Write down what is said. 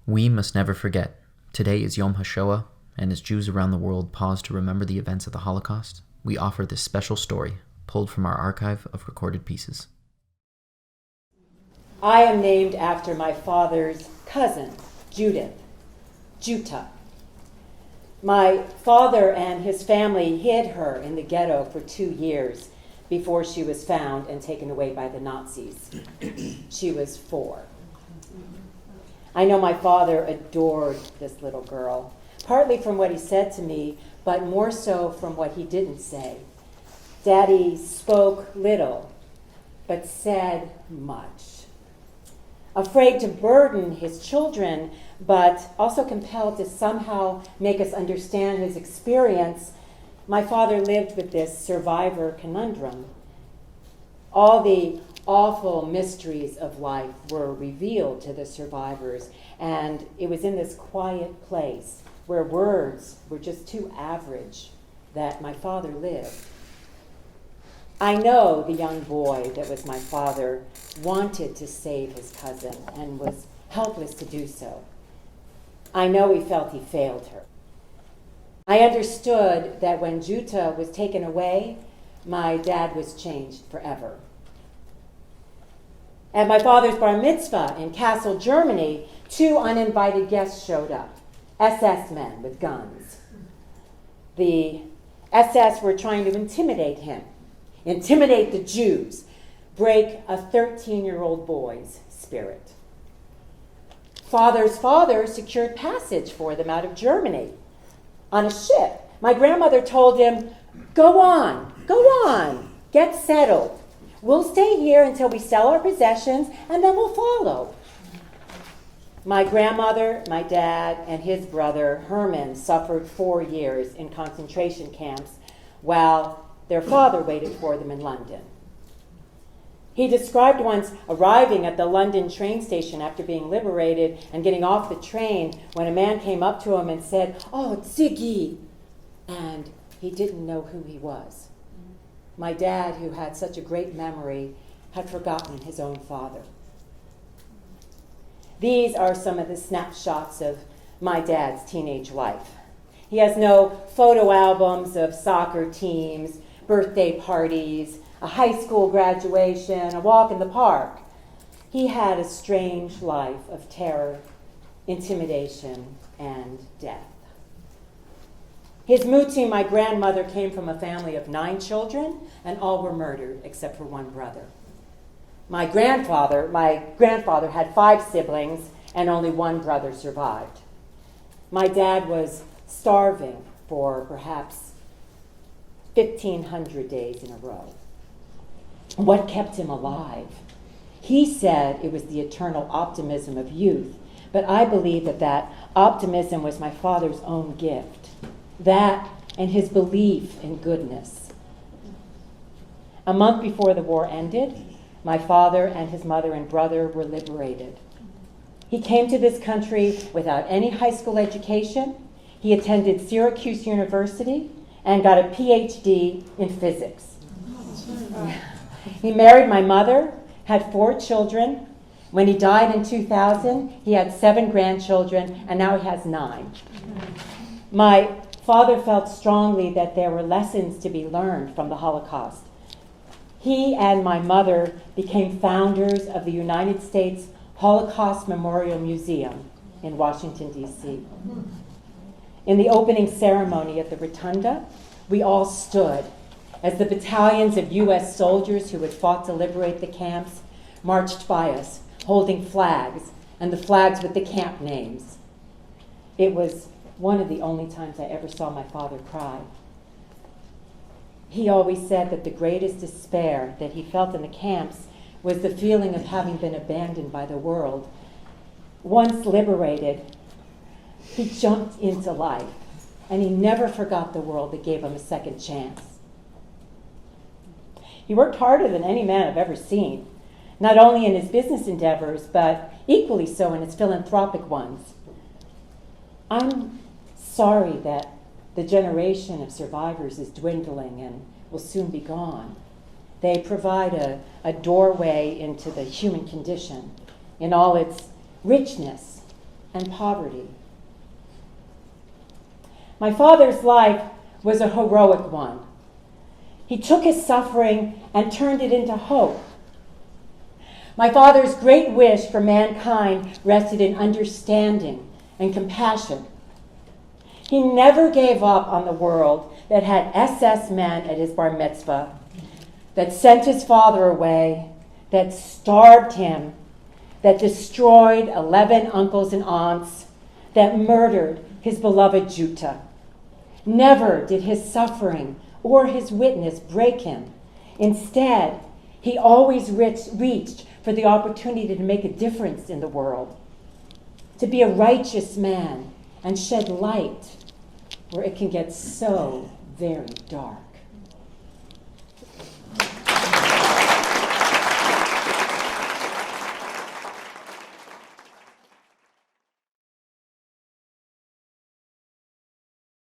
We must never forget. Today is Yom Hashoah, and as Jews around the world pause to remember the events of the Holocaust, we offer this special story, pulled from our archive of recorded pieces. I am named after my father's cousin, Juta. My father and his family hid her in the ghetto for 2 years before she was found and taken away by the Nazis. She was 4. I know my father adored this little girl, partly from what he said to me, but more so from what he didn't say. Daddy spoke little, but said much. Afraid to burden his children, but also compelled to somehow make us understand his experience, my father lived with this survivor conundrum. All the awful mysteries of life were revealed to the survivors, and it was in this quiet place where words were just too average that my father lived. I know the young boy that was my father wanted to save his cousin and was helpless to do so. I know he felt he failed her. I understood that when Juta was taken away, my dad was changed forever. At my father's bar mitzvah in Kassel, Germany, 2 uninvited guests showed up, SS men with guns. The SS were trying to intimidate him, intimidate the Jews, break a 13-year-old boy's spirit. Father's father secured passage for them out of Germany on a ship. My grandmother told him, go on, get settled. We'll stay here until we sell our possessions, and then we'll follow. My grandmother, my dad, and his brother, Herman, suffered 4 years in concentration camps while their father waited for them in London. He described once arriving at the London train station after being liberated and getting off the train when a man came up to him and said, "Oh, Ziggy," and he didn't know who he was. My dad, who had such a great memory, had forgotten his own father. These are some of the snapshots of my dad's teenage life. He has no photo albums of soccer teams, birthday parties, a high school graduation, a walk in the park. He had a strange life of terror, intimidation, and death. His mutti, my grandmother, came from a family of 9 children, and all were murdered except for 1 brother. My grandfather had 5 siblings, and only 1 brother survived. My dad was starving for perhaps 1,500 days in a row. What kept him alive? He said it was the eternal optimism of youth, but I believe that optimism was my father's own gift. That and his belief in goodness. A month before the war ended, my father and his mother and brother were liberated. He came to this country without any high school education. He attended Syracuse University and got a PhD in physics. He married my mother, had 4 children. When he died in 2000, he had 7 grandchildren, and now he has 9. My father felt strongly that there were lessons to be learned from the Holocaust. He and my mother became founders of the United States Holocaust Memorial Museum in Washington, D.C. In the opening ceremony at the Rotunda, we all stood as the battalions of U.S. soldiers who had fought to liberate the camps marched by us, holding flags, and the flags with the camp names. It was one of the only times I ever saw my father cry. He always said that the greatest despair that he felt in the camps was the feeling of having been abandoned by the world. Once liberated, he jumped into life, and he never forgot the world that gave him a second chance. He worked harder than any man I've ever seen, not only in his business endeavors, but equally so in his philanthropic ones. I'm sorry that the generation of survivors is dwindling and will soon be gone. They provide a doorway into the human condition in all its richness and poverty. My father's life was a heroic one. He took his suffering and turned it into hope. My father's great wish for mankind rested in understanding and compassion. He never gave up on the world that had SS men at his bar mitzvah, that sent his father away, that starved him, that destroyed 11 uncles and aunts, that murdered his beloved Juta. Never did his suffering or his witness break him. Instead, he always reached for the opportunity to make a difference in the world, to be a righteous man and shed light where it can get so very dark.